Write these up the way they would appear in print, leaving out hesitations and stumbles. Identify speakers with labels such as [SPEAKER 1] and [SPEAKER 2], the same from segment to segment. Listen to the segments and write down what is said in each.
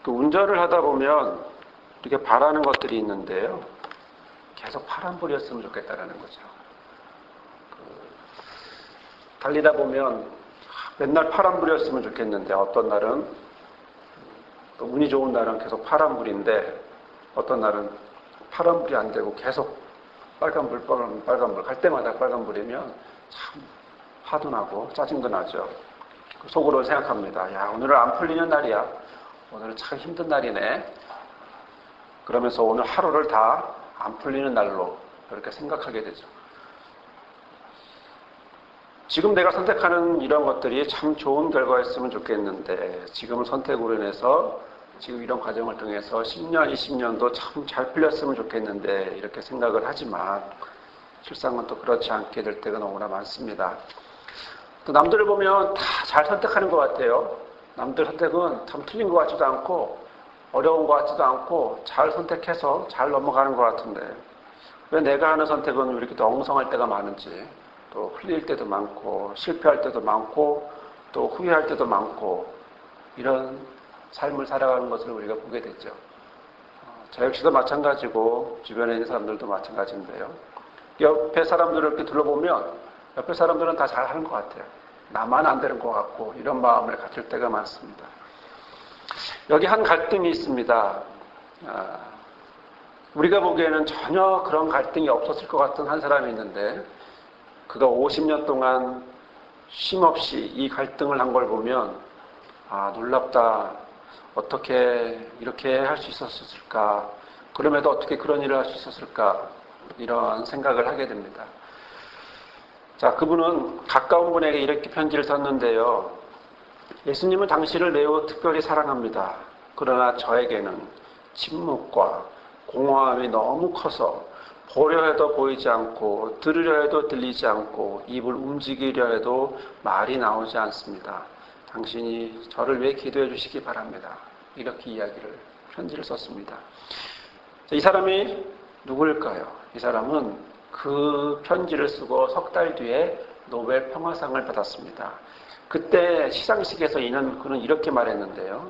[SPEAKER 1] 그 운전을 하다 보면 이렇게 바라는 것들이 있는데요. 계속 파란불이었으면 좋겠다라는 거죠. 달리다 보면 맨날 파란불이었으면 좋겠는데 어떤 날은 또 운이 좋은 날은 계속 파란불인데 어떤 날은 파란불이 안 되고 계속 빨간불 갈 때마다 빨간불이면 참 화도 나고 짜증도 나죠. 속으로 생각합니다. 야, 오늘은 안 풀리는 날이야. 오늘은 참 힘든 날이네. 그러면서 오늘 하루를 다 안 풀리는 날로 그렇게 생각하게 되죠. 지금 내가 선택하는 이런 것들이 참 좋은 결과였으면 좋겠는데 지금 선택으로 인해서 지금 이런 과정을 통해서 10년, 20년도 참 잘 풀렸으면 좋겠는데 이렇게 생각을 하지만 실상은 또 그렇지 않게 될 때가 너무나 많습니다. 또 남들을 보면 다 잘 선택하는 것 같아요. 남들 선택은 참 틀린 것 같지도 않고 어려운 것 같지도 않고 잘 선택해서 잘 넘어가는 것 같은데 왜 내가 하는 선택은 왜 이렇게 엉성할 때가 많은지, 또 흘릴 때도 많고 실패할 때도 많고 또 후회할 때도 많고 이런 삶을 살아가는 것을 우리가 보게 되죠. 저 역시도 마찬가지고 주변에 있는 사람들도 마찬가지인데요. 옆에 사람들을 이렇게 둘러보면 옆에 사람들은 다 잘하는 것 같아요. 나만 안 되는 것 같고 이런 마음을 가질 때가 많습니다. 여기 한 갈등이 있습니다. 우리가 보기에는 전혀 그런 갈등이 없었을 것 같은 한 사람이 있는데 그가 50년 동안 쉼없이 이 갈등을 한 걸 보면 놀랍다. 어떻게 이렇게 할 수 있었을까? 그럼에도 어떻게 그런 일을 할 수 있었을까? 이런 생각을 하게 됩니다. 자, 그분은 가까운 분에게 이렇게 편지를 썼는데요. 예수님은 당신을 매우 특별히 사랑합니다. 그러나 저에게는 침묵과 공허함이 너무 커서 보려 해도 보이지 않고 들으려 해도 들리지 않고 입을 움직이려 해도 말이 나오지 않습니다. 당신이 저를 위해 기도해 주시기 바랍니다. 이렇게 편지를 썼습니다. 이 사람이 누구일까요? 이 사람은 그 편지를 쓰고 석 달 뒤에 노벨 평화상을 받았습니다. 그때 시상식에서 그는 이렇게 말했는데요.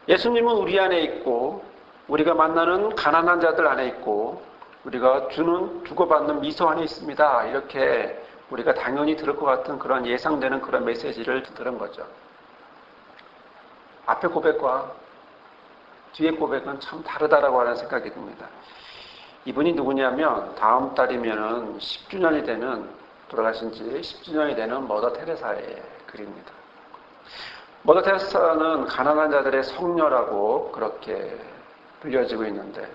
[SPEAKER 1] 예수님은 우리 안에 있고 우리가 만나는 가난한 자들 안에 있고 우리가 주고받는 미소 안에 있습니다. 이렇게 우리가 당연히 들을 것 같은 그런 예상되는 그런 메시지를 들은 거죠. 앞에 고백과 뒤에 고백은 참 다르다라고 하는 생각이 듭니다. 이분이 누구냐면 다음 달이면 10주년이 되는 돌아가신 지 10주년이 되는 머더 테레사의 글입니다. 머더 테레사는 가난한 자들의 성녀라고 그렇게 불려지고 있는데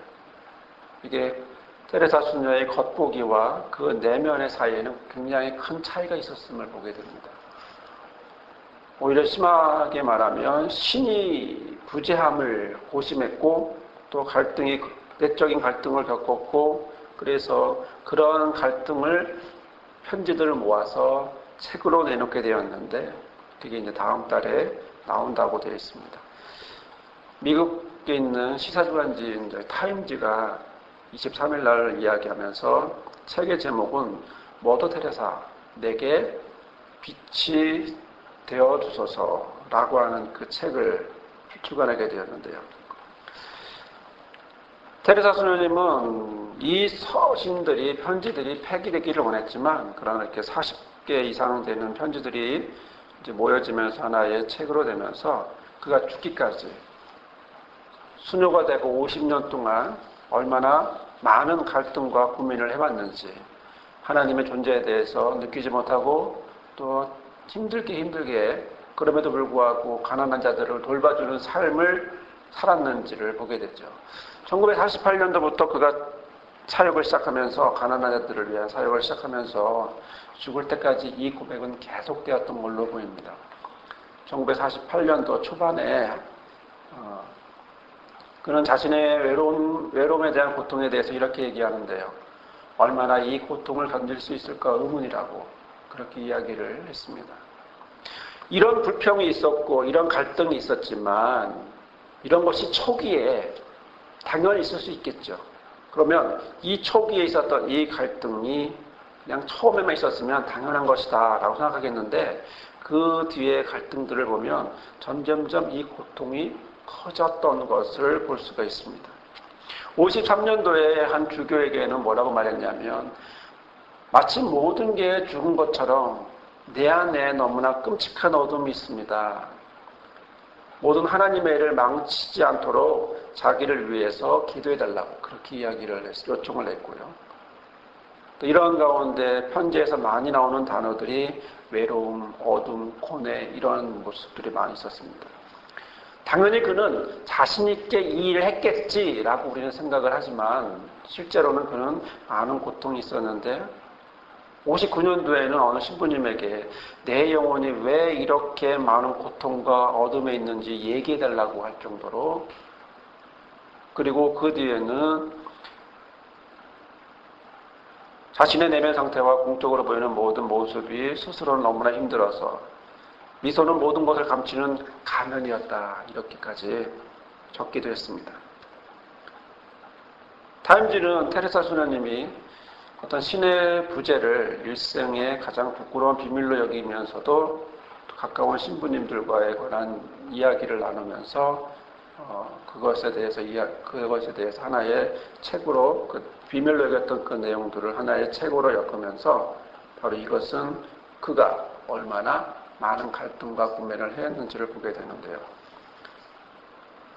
[SPEAKER 1] 이게 테레사 수녀의 겉보기와 그 내면의 사이에는 굉장히 큰 차이가 있었음을 보게 됩니다. 오히려 심하게 말하면 신이 부재함을 고심했고 또 내적인 갈등을 겪었고 그래서 그런 갈등을 편지들을 모아서 책으로 내놓게 되었는데 그게 이제 다음 달에 나온다고 되어 있습니다. 미국에 있는 시사주간지 타임지가 23일 날 이야기하면서 책의 제목은 머더 테레사 내게 빛이 되어주소서라고 하는 그 책을 출간하게 되었는데요. 테레사 수녀님은 이 편지들이 폐기되기를 원했지만 그러나 이렇게 40개 이상 되는 편지들이 이제 모여지면서 하나의 책으로 되면서 그가 죽기까지 수녀가 되고 50년 동안 얼마나 많은 갈등과 고민을 해왔는지 하나님의 존재에 대해서 느끼지 못하고 또 힘들게 그럼에도 불구하고 가난한 자들을 돌봐주는 삶을 살았는지를 보게 되죠. 1948년도부터 그가 사역을 시작하면서 가난한 자들을 위한 사역을 시작하면서 죽을 때까지 이 고백은 계속되었던 걸로 보입니다. 1948년도 초반에 그는 자신의 외로움에 대한 고통에 대해서 이렇게 얘기하는데요. 얼마나 이 고통을 견딜 수 있을까 의문이라고 그렇게 이야기를 했습니다. 이런 불평이 있었고 이런 갈등이 있었지만 이런 것이 초기에 당연히 있을 수 있겠죠. 그러면 이 초기에 있었던 이 갈등이 그냥 처음에만 있었으면 당연한 것이다 라고 생각하겠는데 그 뒤에 갈등들을 보면 점점점 이 고통이 커졌던 것을 볼 수가 있습니다. 53년도에 한 주교에게는 뭐라고 말했냐면 마치 모든 게 죽은 것처럼 내 안에 너무나 끔찍한 어둠이 있습니다. 모든 하나님의 일을 망치지 않도록 자기를 위해서 기도해달라고 그렇게 요청을 했고요. 또 이런 가운데 편지에서 많이 나오는 단어들이 외로움, 어둠, 고뇌 이런 모습들이 많이 있었습니다. 당연히 그는 자신 있게 이 일을 했겠지라고 우리는 생각을 하지만 실제로는 그는 많은 고통이 있었는데 59년도에는 어느 신부님에게 내 영혼이 왜 이렇게 많은 고통과 어둠에 있는지 얘기해달라고 할 정도로, 그리고 그 뒤에는 자신의 내면 상태와 공적으로 보이는 모든 모습이 스스로는 너무나 힘들어서 미소는 모든 것을 감추는 가면이었다, 이렇게까지 적기도 했습니다. 타임지는 테레사 수녀님이 어떤 신의 부재를 일생의 가장 부끄러운 비밀로 여기면서도 가까운 신부님들과의 관한 이야기를 나누면서 그것에 대해서 하나의 책으로, 그 비밀로 여겼던 그 내용들을 하나의 책으로 엮으면서 바로 이것은 그가 얼마나 많은 갈등과 고민을 했는지를 보게 되는데요.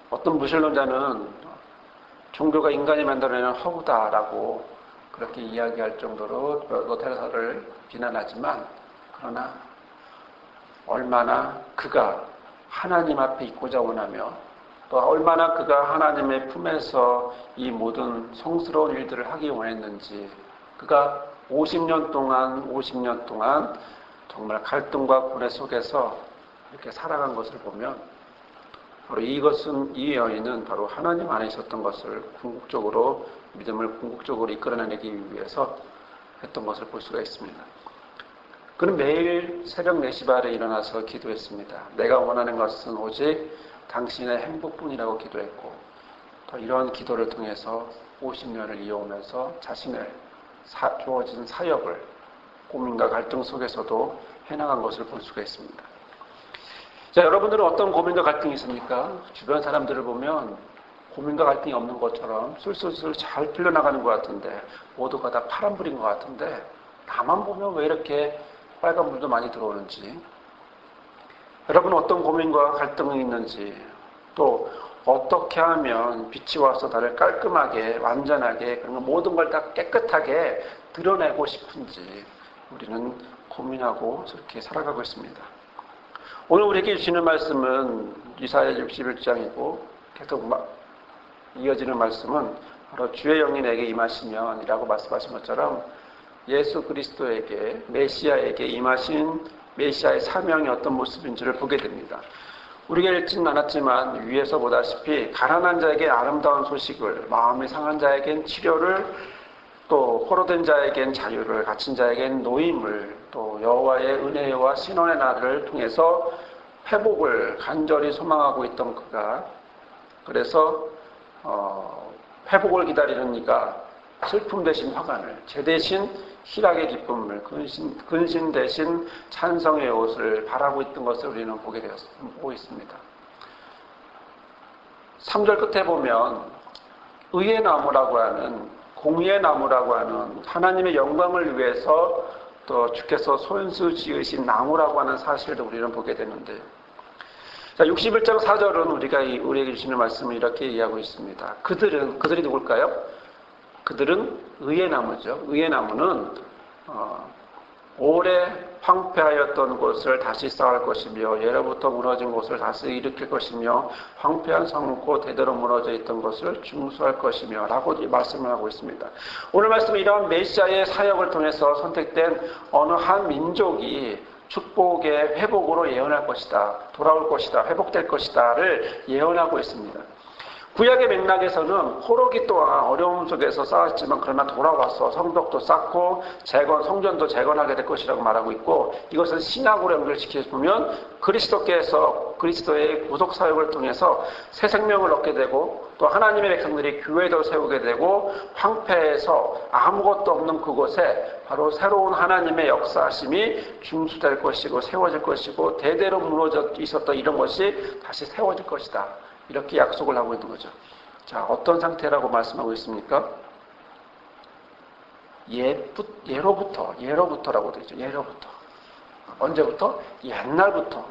[SPEAKER 1] 어떤 무신론자는 종교가 인간이 만들어내는 허구다라고 그렇게 이야기할 정도로 테레사를 비난하지만, 그러나 얼마나 그가 하나님 앞에 있고자 원하며 또 얼마나 그가 하나님의 품에서 이 모든 성스러운 일들을 하기 원했는지, 그가 50년 동안 정말 갈등과 고뇌 속에서 이렇게 살아간 것을 보면 바로 이 여인은 바로 하나님 안에 있었던 것을 믿음을 궁극적으로 이끌어내기 위해서 했던 것을 볼 수가 있습니다. 그는 매일 새벽 4시 반에 일어나서 기도했습니다. 내가 원하는 것은 오직 당신의 행복뿐이라고 기도했고, 또 이러한 기도를 통해서 50년을 이어오면서 자신의 주어진 사역을 고민과 갈등 속에서도 해나간 것을 볼 수가 있습니다. 자, 여러분들은 어떤 고민과 갈등이 있습니까? 주변 사람들을 보면 고민과 갈등이 없는 것처럼 술술술 잘 풀려나가는 것 같은데, 모두가 다 파란불인 것 같은데, 나만 보면 왜 이렇게 빨간불도 많이 들어오는지, 여러분은 어떤 고민과 갈등이 있는지, 또 어떻게 하면 빛이 와서 나를 깔끔하게, 완전하게, 그런 모든 걸 다 깨끗하게 드러내고 싶은지 우리는 고민하고 그렇게 살아가고 있습니다. 오늘 우리에게 주시는 말씀은 이사야 61장이고 계속 이어지는 말씀은 바로 주의 영이 내게 임하시면 이라고 말씀하신 것처럼 예수 그리스도에게, 메시아에게 임하신 메시아의 사명이 어떤 모습인지를 보게 됩니다. 우리가 읽지는 않았지만 위에서 보다시피 가난한 자에게 아름다운 소식을, 마음이 상한 자에겐 치료를, 또 포로된 자에겐 자유를, 갇힌 자에겐 노임을, 또 여호와의 은혜와 신원의 날을 통해서 회복을 간절히 소망하고 있던 그가, 그래서 회복을 기다리는 이가 슬픔 대신 화관을, 제 대신 희락의 기쁨을, 근신 대신 찬성의 옷을 바라고 있던 것을 우리는 보고 있습니다. 3절 끝에 보면 의의 나무라고 하는, 공의의 나무라고 하는, 하나님의 영광을 위해서 또 주께서 손수 지으신 나무라고 하는 사실을 우리는 보게 되는데, 자, 61장 4절은 우리에게 주시는 말씀을 이렇게 이해하고 있습니다. 그들이 누굴까요? 그들은 의의 나무죠. 의의 나무는 오래 황폐하였던 곳을 다시 쌓을 것이며, 예로부터 무너진 곳을 다시 일으킬 것이며, 황폐한 성고 대대로 무너져 있던 것을 중수할 것이며 라고 말씀을 하고 있습니다. 오늘 말씀은 이러한 메시아의 사역을 통해서 선택된 어느 한 민족이 축복의 회복으로 예언할 것이다, 돌아올 것이다, 회복될 것이다를 예언하고 있습니다. 구약의 맥락에서는 호로기 또한 어려움 속에서 쌓았지만 그러나 돌아와서 성벽도 쌓고 성전도 재건하게 될 것이라고 말하고 있고, 이것은 신약으로 연결시켜보면 그리스도께서 그리스도의 구속사역을 통해서 새 생명을 얻게 되고, 또 하나님의 백성들이 교회도 세우게 되고, 황폐해서 아무것도 없는 그곳에 바로 새로운 하나님의 역사하심이 중수될 것이고 세워질 것이고, 대대로 무너져 있었던 이런 것이 다시 세워질 것이다, 이렇게 약속을 하고 있는 거죠. 자, 어떤 상태라고 말씀하고 있습니까? 예로부터라고 되어 있죠. 예로부터. 언제부터? 옛날부터.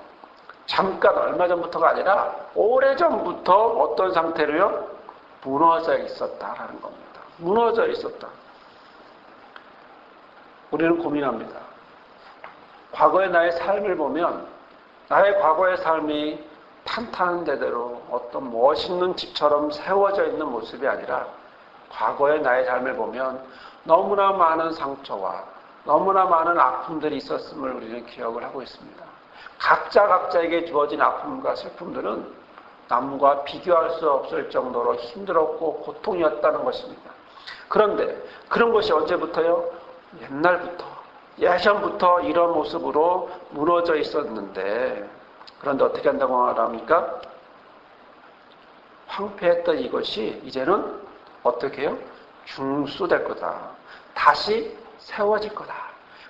[SPEAKER 1] 잠깐 얼마 전부터가 아니라 오래전부터 어떤 상태로요? 무너져 있었다라는 겁니다. 무너져 있었다. 우리는 고민합니다. 과거의 나의 삶을 보면 나의 과거의 삶이 탄탄한 데대로 어떤 멋있는 집처럼 세워져 있는 모습이 아니라 과거의 나의 삶을 보면 너무나 많은 상처와 너무나 많은 아픔들이 있었음을 우리는 기억을 하고 있습니다. 각자에게 주어진 아픔과 슬픔들은 남과 비교할 수 없을 정도로 힘들었고 고통이었다는 것입니다. 그런데 그런 것이 언제부터요? 옛날부터, 예전부터 이런 모습으로 무너져 있었는데, 그런데 어떻게 한다고 말합니까? 황폐했던 이것이 이제는 어떻게 해요? 중수될 거다. 다시 세워질 거다.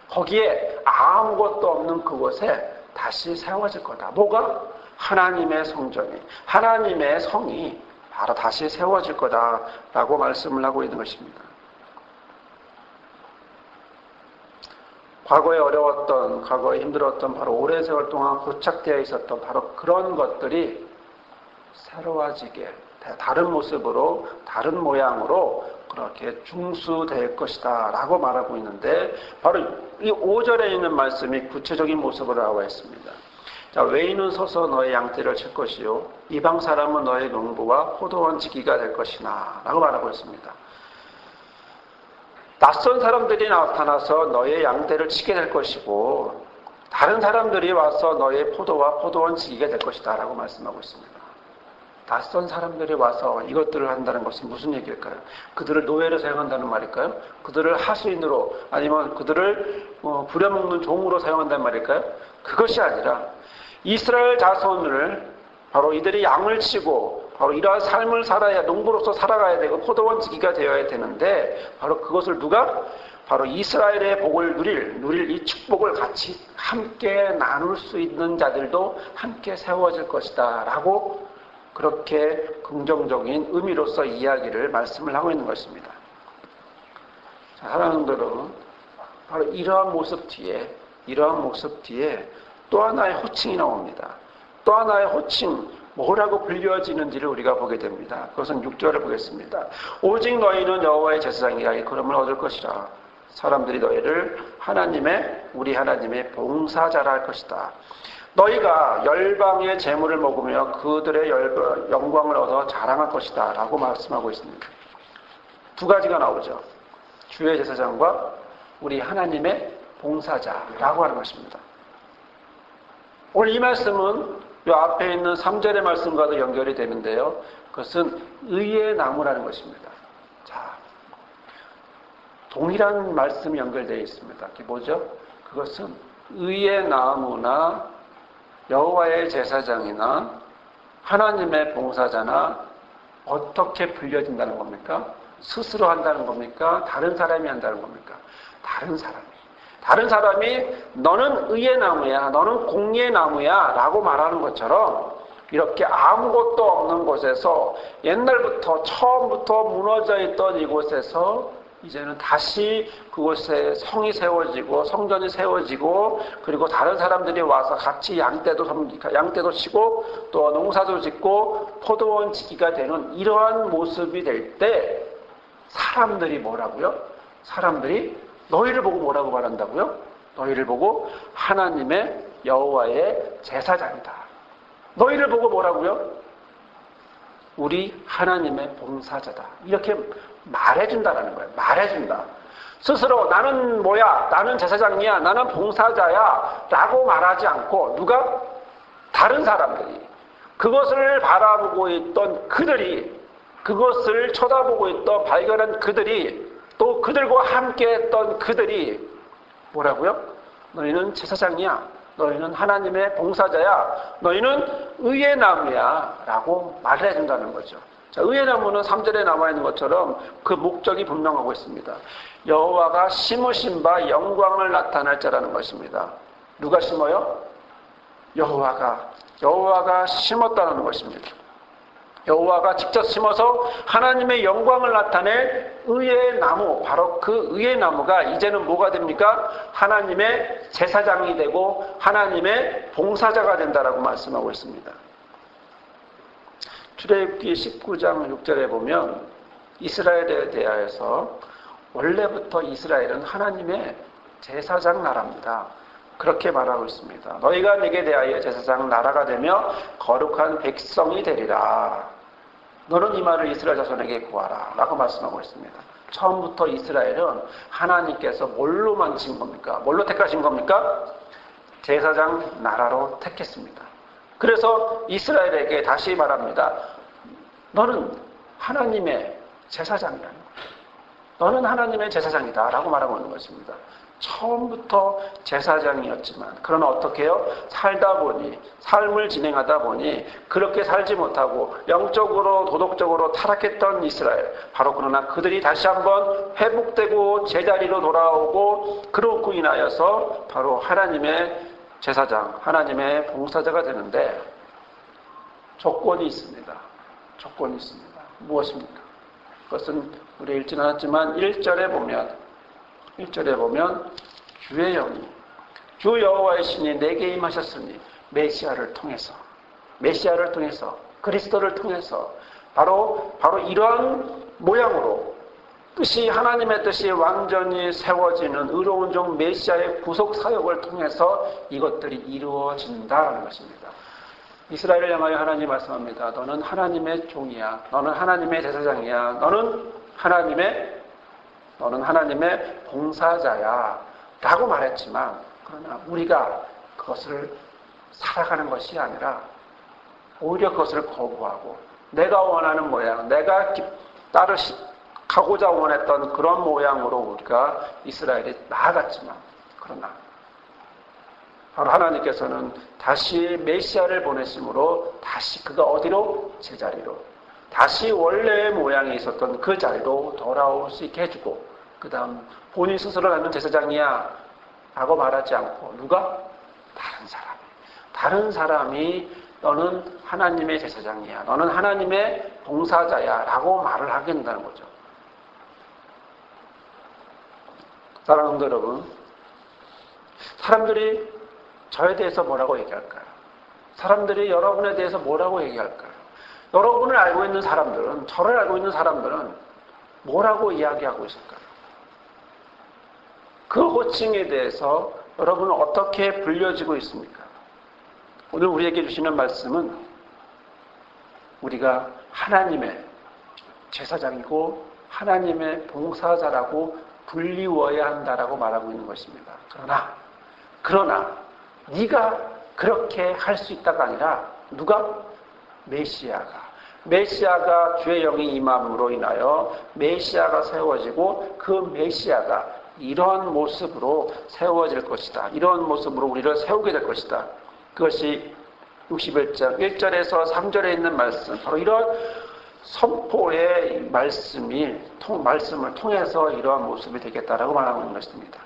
[SPEAKER 1] 거기에 아무것도 없는 그곳에 다시 세워질 거다. 뭐가? 하나님의 성전이, 하나님의 성이 바로 다시 세워질 거다라고 말씀을 하고 있는 것입니다. 과거에 어려웠던, 과거에 힘들었던, 바로 오랜 세월 동안 고착되어 있었던 바로 그런 것들이 새로워지게, 다른 모습으로, 다른 모양으로 그렇게 중수될 것이다 라고 말하고 있는데, 바로 이 5절에 있는 말씀이 구체적인 모습으로 나와 있습니다. 자, 외인은 서서 너의 양떼를 칠 것이요 이방 사람은 너의 농부와 포도원 지기가 될 것이나 라고 말하고 있습니다. 낯선 사람들이 나타나서 너의 양떼를 치게 될 것이고 다른 사람들이 와서 너의 포도와 포도원 지기가 될 것이다 라고 말씀하고 있습니다. 낯선 사람들이 와서 이것들을 한다는 것은 무슨 얘기일까요? 그들을 노예로 사용한다는 말일까요? 그들을 하수인으로 아니면 그들을 부려먹는 종으로 사용한다는 말일까요? 그것이 아니라 이스라엘 자손을 바로 이들이 양을 치고 바로 이러한 삶을 살아야 농부로서 살아가야 되고 포도원 지기가 되어야 되는데 바로 그것을 누가? 바로 이스라엘의 복을 누릴 이 축복을 같이 함께 나눌 수 있는 자들도 함께 세워질 것이다 라고 그렇게 긍정적인 의미로서 이야기를 말씀을 하고 있는 것입니다. 자, 사랑하는 분들은 바로 이러한 모습 뒤에 또 하나의 호칭이 나옵니다. 또 하나의 호칭, 뭐라고 불려지는지를 우리가 보게 됩니다. 그것은 6절을 보겠습니다. 오직 너희는 여호와의 제사장이라 그름을 얻을 것이라. 사람들이 너희를 우리 하나님의 봉사자라 할 것이다. 너희가 열방의 재물을 먹으며 그들의 영광을 얻어 자랑할 것이다 라고 말씀하고 있습니다. 두 가지가 나오죠. 주의 제사장과 우리 하나님의 봉사자라고 하는 것입니다. 오늘 이 말씀은 이 앞에 있는 3절의 말씀과도 연결이 되는데요. 그것은 의의 나무라는 것입니다. 자, 동일한 말씀이 연결되어 있습니다. 그게 뭐죠? 그것은 의의 나무나 여호와의 제사장이나 하나님의 봉사자나 어떻게 불려진다는 겁니까? 스스로 한다는 겁니까? 다른 사람이 한다는 겁니까? 다른 사람이 너는 의의 나무야, 너는 공의의 나무야 라고 말하는 것처럼 이렇게 아무것도 없는 곳에서 옛날부터 처음부터 무너져 있던 이곳에서 이제는 다시 그곳에 성이 세워지고 성전이 세워지고 그리고 다른 사람들이 와서 같이 양떼도 치고 또 농사도 짓고 포도원 지기가 되는 이러한 모습이 될 때 사람들이 뭐라고요? 사람들이 너희를 보고 뭐라고 말한다고요? 너희를 보고 하나님의 여호와의 제사장이다. 너희를 보고 뭐라고요? 우리 하나님의 봉사자다. 이렇게 말해준다라는 거예요. 말해준다. 스스로 나는 뭐야? 나는 제사장이야. 나는 봉사자야. 라고 말하지 않고 누가? 다른 사람들이 그것을 바라보고 있던 그들이 그것을 쳐다보고 있던 발견한 그들이 또 그들과 함께 했던 그들이 뭐라고요? 너희는 제사장이야. 너희는 하나님의 봉사자야. 너희는 의의 나무야. 라고 말을 해준다는 거죠. 자, 의의 나무는 3절에 나와 있는 것처럼 그 목적이 분명하고 있습니다. 여호와가 심으신 바 영광을 나타낼 자라는 것입니다. 누가 심어요? 여호와가 심었다는 것입니다. 여호와가 직접 심어서 하나님의 영광을 나타낼 의의 나무, 바로 그 의의 나무가 이제는 뭐가 됩니까? 하나님의 제사장이 되고 하나님의 봉사자가 된다라고 말씀하고 있습니다. 출애굽기 19장 6절에 보면 이스라엘에 대하여서 원래부터 이스라엘은 하나님의 제사장 나라입니다. 그렇게 말하고 있습니다. 너희가 내게 대하여 제사장 나라가 되며 거룩한 백성이 되리라. 너는 이 말을 이스라엘 자손에게 구하라 라고 말씀하고 있습니다. 처음부터 이스라엘은 하나님께서 뭘로 만드신 겁니까? 뭘로 택하신 겁니까? 제사장 나라로 택했습니다. 그래서 이스라엘에게 다시 말합니다. 너는 하나님의 제사장이다. 너는 하나님의 제사장이다 라고 말하고 있는 것입니다. 처음부터 제사장이었지만 그러나 어떻게 해요? 살다 보니, 삶을 진행하다 보니 그렇게 살지 못하고 영적으로 도덕적으로 타락했던 이스라엘, 바로 그러나 그들이 다시 한번 회복되고 제자리로 돌아오고 그렇고 인하여서 바로 하나님의 제사장, 하나님의 봉사자가 되는데 조건이 있습니다. 조건이 있습니다. 무엇입니까? 그것은 우리 읽지는 않았지만 1절에 보면 주의 영이 주 여호와의 신이 내게 임하셨으니 메시아를 통해서 그리스도를 통해서 바로 이러한 모양으로 뜻이 하나님의 뜻이 완전히 세워지는 의로운 종 메시아의 구속 사역을 통해서 이것들이 이루어진다는 것입니다. 이스라엘을 향하여 하나님이 말씀합니다. 너는 하나님의 종이야. 너는 하나님의 제사장이야. 너는 하나님의 봉사자야 라고 말했지만 그러나 우리가 그것을 살아가는 것이 아니라 오히려 그것을 거부하고 내가 원하는 모양, 내가 따르가고자 원했던 그런 모양으로 우리가 이스라엘이 나아갔지만 그러나 바로 하나님께서는 다시 메시아를 보내심으로 다시 그가 어디로? 제자리로 다시 원래의 모양이 있었던 그 자리로 돌아올 수 있게 해주고 그 다음 본인 스스로 하는 제사장이야 라고 말하지 않고 누가? 다른 사람이 너는 하나님의 제사장이야, 너는 하나님의 봉사자야 라고 말을 하게 된다는 거죠. 사랑하는 성도 여러분, 사람들이 저에 대해서 뭐라고 얘기할까요? 사람들이 여러분에 대해서 뭐라고 얘기할까요? 여러분을 알고 있는 사람들은, 저를 알고 있는 사람들은 뭐라고 이야기하고 있을까요? 그 호칭에 대해서 여러분은 어떻게 불려지고 있습니까? 오늘 우리에게 주시는 말씀은 우리가 하나님의 제사장이고 하나님의 봉사자라고 불리워야 한다라고 말하고 있는 것입니다. 그러나 네가 그렇게 할 수 있다가 아니라 누가? 메시아가 주의 영이 임함으로 인하여 메시아가 세워지고 그 메시아가 이러한 모습으로 세워질 것이다. 이러한 모습으로 우리를 세우게 될 것이다. 그것이 61장 1절에서 3절에 있는 말씀, 바로 이런 선포의 말씀을 통해서 이러한 모습이 되겠다라고 말하고 있는 것입니다.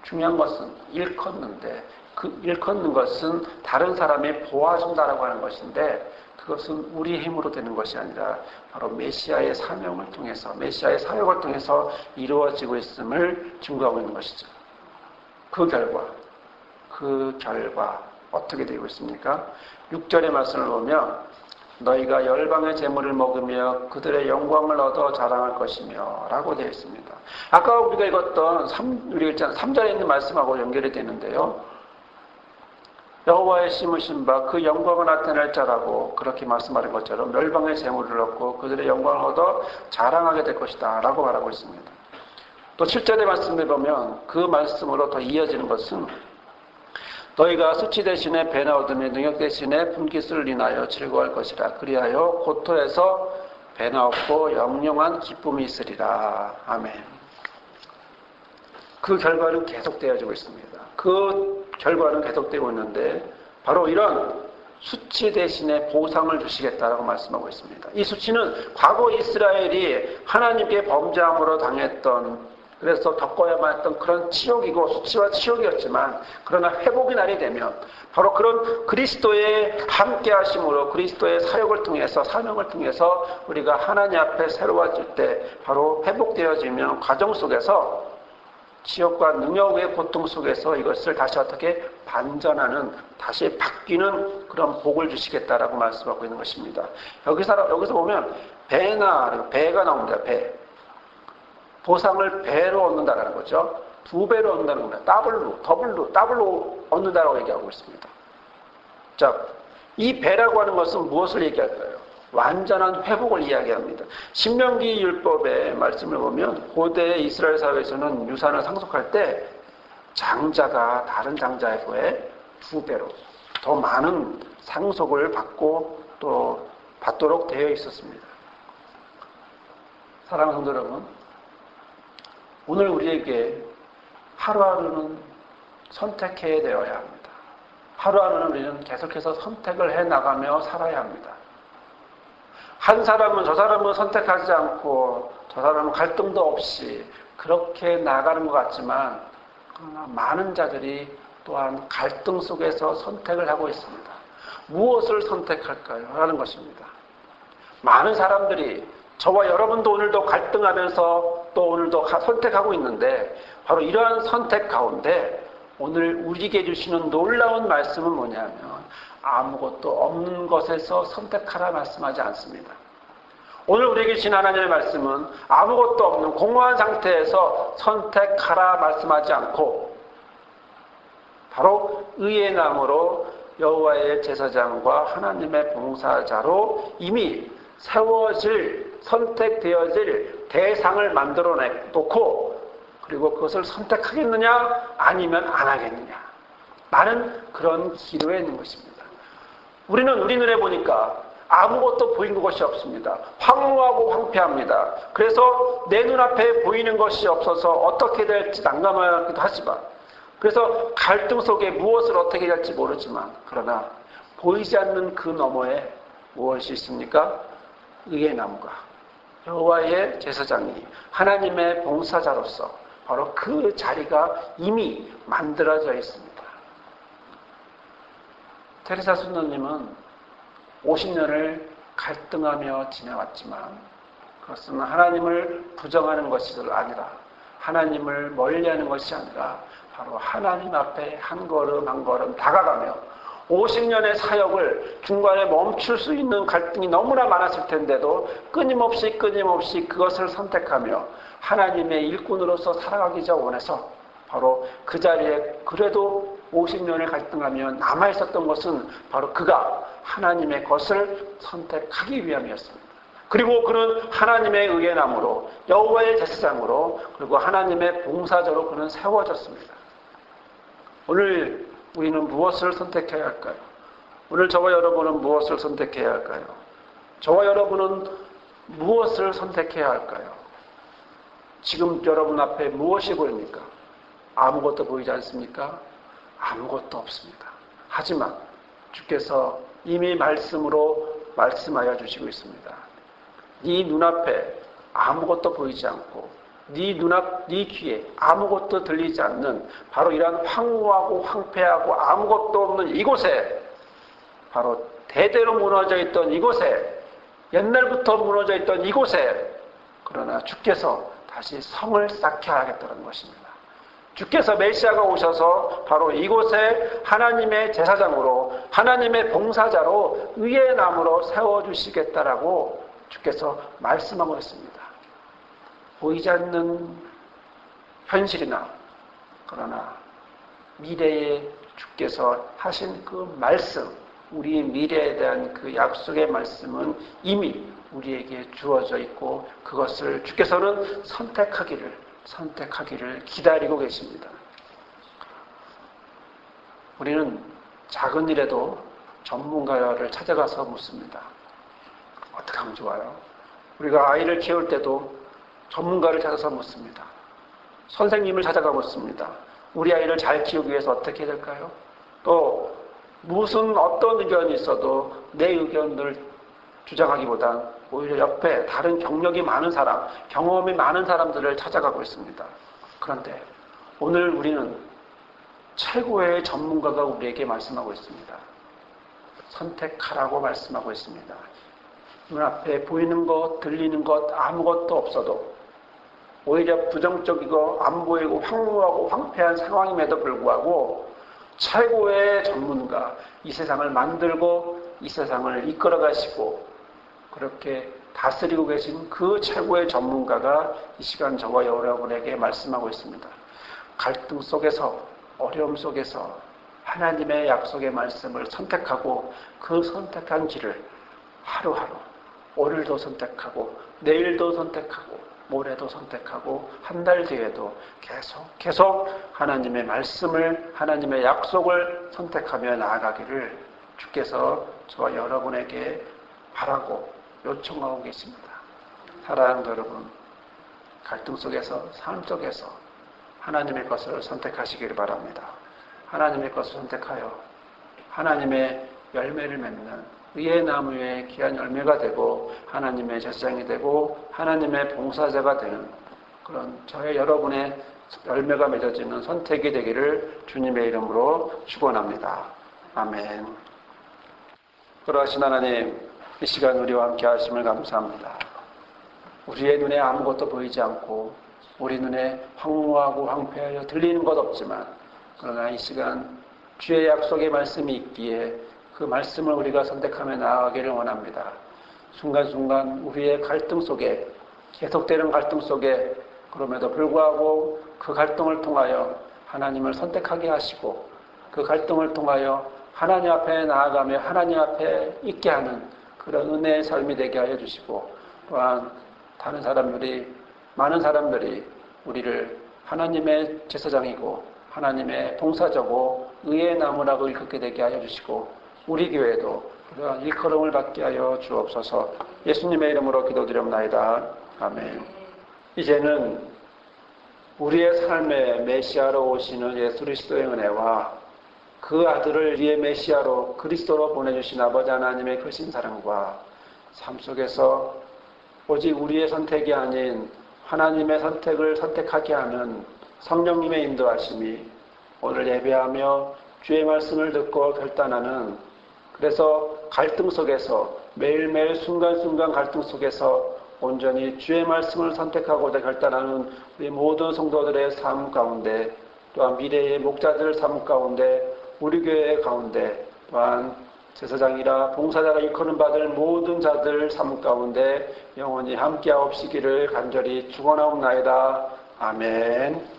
[SPEAKER 1] 중요한 것은 일컫는데 그 일컫는 것은 다른 사람이 보아준다라고 하는 것인데 그것은 우리의 힘으로 되는 것이 아니라 바로 메시아의 사명을 통해서 메시아의 사역을 통해서 이루어지고 있음을 증거하고 있는 것이죠. 그 결과 어떻게 되고 있습니까? 6절의 말씀을 보면 너희가 열방의 재물을 먹으며 그들의 영광을 얻어 자랑할 것이며 라고 되어 있습니다. 아까 우리가 읽었던 3절에 있는 말씀하고 연결이 되는데요. 여호와의 심으신 바 그 영광을 나타낼 자라고 그렇게 말씀하는 것처럼 열방의 재물을 얻고 그들의 영광을 얻어 자랑하게 될 것이다 라고 말하고 있습니다. 또 7절의 말씀을 보면 그 말씀으로 더 이어지는 것은 너희가 수치 대신에 배나 얻으며 능력 대신에 분깃을 인하여 즐거워할 것이라. 그리하여 고토에서 배나 얻고 영영한 기쁨이 있으리라. 아멘. 그 결과는 계속되어지고 있습니다. 그 결과는 계속되고 있는데 바로 이런 수치 대신에 보상을 주시겠다라고 말씀하고 있습니다. 이 수치는 과거 이스라엘이 하나님께 범죄함으로 당했던 그래서 겪어야만 했던 그런 치욕이고 수치와 치욕이었지만 그러나 회복의 날이 되면 바로 그런 그리스도의 함께 하심으로 그리스도의 사역을 통해서 사명을 통해서 우리가 하나님 앞에 새로워질 때 바로 회복되어지면 과정 속에서 지옥과 능력의 고통 속에서 이것을 다시 어떻게 반전하는 다시 바뀌는 그런 복을 주시겠다라고 말씀하고 있는 것입니다. 여기서 보면 배가 나옵니다. 배. 보상을 배로 얻는다는 거죠. 2배로 얻는다는 겁니다. 더블로 얻는다라고 얘기하고 있습니다. 자, 이 배라고 하는 것은 무엇을 얘기할까요? 완전한 회복을 이야기합니다. 신명기 율법의 말씀을 보면 고대 이스라엘 사회에서는 유산을 상속할 때 장자가 다른 장자에 비해 2배로 더 많은 상속을 받고 또 받도록 되어 있었습니다. 사랑하는 성도 여러분, 오늘 우리에게 하루하루는 선택해야 되어야 합니다. 하루하루는 우리는 계속해서 선택을 해나가며 살아야 합니다. 한 사람은 저 사람은 선택하지 않고 저 사람은 갈등도 없이 그렇게 나가는 것 같지만 그러나 많은 자들이 또한 갈등 속에서 선택을 하고 있습니다. 무엇을 선택할까요? 하는 것입니다. 많은 사람들이 저와 여러분도 오늘도 갈등하면서 또 오늘도 선택하고 있는데 바로 이러한 선택 가운데 오늘 우리에게 주시는 놀라운 말씀은 뭐냐면 아무것도 없는 것에서 선택하라 말씀하지 않습니다. 오늘 우리에게 주신 하나님의 말씀은 아무것도 없는 공허한 상태에서 선택하라 말씀하지 않고 바로 의의 나무로 여호와의 제사장과 하나님의 봉사자로 이미 세워질 선택되어질 대상을 만들어 놓고 그리고 그것을 선택하겠느냐 아니면 안 하겠느냐 라는 그런 기로에 있는 것입니다. 우리는 우리 눈에 보니까 아무것도 보이는 것이 없습니다. 황무하고 황폐합니다. 그래서 내 눈앞에 보이는 것이 없어서 어떻게 될지 난감하기도 하지만 그래서 갈등 속에 무엇을 어떻게 될지 모르지만 그러나 보이지 않는 그 너머에 무엇이 있습니까? 의의 나무가 여호와의 제사장이 하나님의 봉사자로서 바로 그 자리가 이미 만들어져 있습니다. 테레사 순녀님은 50년을 갈등하며 지내왔지만 그것은 하나님을 부정하는 것이 아니라 하나님을 멀리하는 것이 아니라 바로 하나님 앞에 한 걸음 한 걸음 다가가며 50년의 사역을 중간에 멈출 수 있는 갈등이 너무나 많았을 텐데도 끊임없이 그것을 선택하며 하나님의 일꾼으로서 살아가기자 원해서 바로 그 자리에 그래도 50년을 갈등하며 남아있었던 것은 바로 그가 하나님의 것을 선택하기 위함이었습니다. 그리고 그는 하나님의 의의 나무로 여호와의 제사장으로 그리고 하나님의 봉사자로 그는 세워졌습니다. 오늘 우리는 무엇을 선택해야 할까요? 오늘 저와 여러분은 무엇을 선택해야 할까요? 저와 여러분은 무엇을 선택해야 할까요? 지금 여러분 앞에 무엇이 보입니까? 아무것도 보이지 않습니까? 아무것도 없습니다. 하지만 주께서 이미 말씀으로 말씀하여 주시고 있습니다. 네 눈앞에 아무것도 보이지 않고 네 귀에 아무것도 들리지 않는 바로 이러한 황무하고 황폐하고 아무것도 없는 이곳에 바로 대대로 무너져 있던 이곳에 옛날부터 무너져 있던 이곳에 그러나 주께서 다시 성을 쌓게 하겠다는 것입니다. 주께서 메시아가 오셔서 바로 이곳에 하나님의 제사장으로 하나님의 봉사자로 의의 나무로 세워주시겠다라고 주께서 말씀하고 있습니다. 보이지 않는 현실이나 그러나 미래에 주께서 하신 그 말씀, 우리의 미래에 대한 그 약속의 말씀은 이미 우리에게 주어져 있고 그것을 주께서는 선택하기를 기다리고 계십니다. 우리는 작은 일에도 전문가를 찾아가서 묻습니다. 어떻게 하면 좋아요? 우리가 아이를 키울 때도 전문가를 찾아서 묻습니다. 선생님을 찾아가 묻습니다. 우리 아이를 잘 키우기 위해서 어떻게 해야 될까요? 또 무슨 어떤 의견이 있어도 내 의견을 주장하기보단 오히려 옆에 다른 경력이 많은 사람, 경험이 많은 사람들을 찾아가고 있습니다. 그런데 오늘 우리는 최고의 전문가가 우리에게 말씀하고 있습니다. 선택하라고 말씀하고 있습니다. 눈앞에 보이는 것, 들리는 것 아무것도 없어도 오히려 부정적이고 안 보이고 황무하고 황폐한 상황임에도 불구하고 최고의 전문가, 이 세상을 만들고 이 세상을 이끌어 가시고 그렇게 다스리고 계신 그 최고의 전문가가 이 시간 저와 여러분에게 말씀하고 있습니다. 갈등 속에서, 어려움 속에서 하나님의 약속의 말씀을 선택하고 그 선택한 길을 하루하루, 오늘도 선택하고 내일도 선택하고 모레도 선택하고 한 달 뒤에도 계속 하나님의 말씀을, 하나님의 약속을 선택하며 나아가기를 주께서 저와 여러분에게 바라고 요청하고 계십니다. 사랑하는 여러분, 갈등 속에서, 삶 속에서 하나님의 것을 선택하시기를 바랍니다. 하나님의 것을 선택하여 하나님의 열매를 맺는 의의 나무에 귀한 열매가 되고 하나님의 제사장이 되고 하나님의 봉사자가 되는 그런 저의 여러분의 열매가 맺어지는 선택이 되기를 주님의 이름으로 축원합니다. 아멘. 그러하신 하나님, 이 시간 우리와 함께 하심을 감사합니다. 우리의 눈에 아무것도 보이지 않고 우리 눈에 황무하고 황폐하여 들리는 것 없지만 그러나 이 시간 주의 약속의 말씀이 있기에 그 말씀을 우리가 선택하며 나아가기를 원합니다. 순간순간 우리의 갈등 속에 계속되는 갈등 속에 그럼에도 불구하고 그 갈등을 통하여 하나님을 선택하게 하시고 그 갈등을 통하여 하나님 앞에 나아가며 하나님 앞에 있게 하는 그런 은혜의 삶이 되게 하여 주시고 또한 다른 사람들이 많은 사람들이 우리를 하나님의 제사장이고 하나님의 봉사자고 의의 나무라고 일컫게 되게 하여 주시고 우리 교회도 그러한 일컬음을 받게 하여 주옵소서. 예수님의 이름으로 기도드립나이다. 아멘. 이제는 우리의 삶에 메시아로 오시는 예수 그리스도의 은혜와 그 아들을 우리의 메시아로 그리스도로 보내주신 아버지 하나님의 크신 사랑과 삶 속에서 오직 우리의 선택이 아닌 하나님의 선택을 선택하게 하는 성령님의 인도하심이 오늘 예배하며 주의 말씀을 듣고 결단하는 그래서 갈등 속에서 매일매일 순간순간 갈등 속에서 온전히 주의 말씀을 선택하고자 결단하는 우리 모든 성도들의 삶 가운데 또한 미래의 목자들 삶 가운데 우리 교회 가운데 또한 제사장이라 봉사자가 일컫는 받을 모든 자들 삶 가운데 영원히 함께하옵시기를 간절히 축원하옵나이다. 아멘.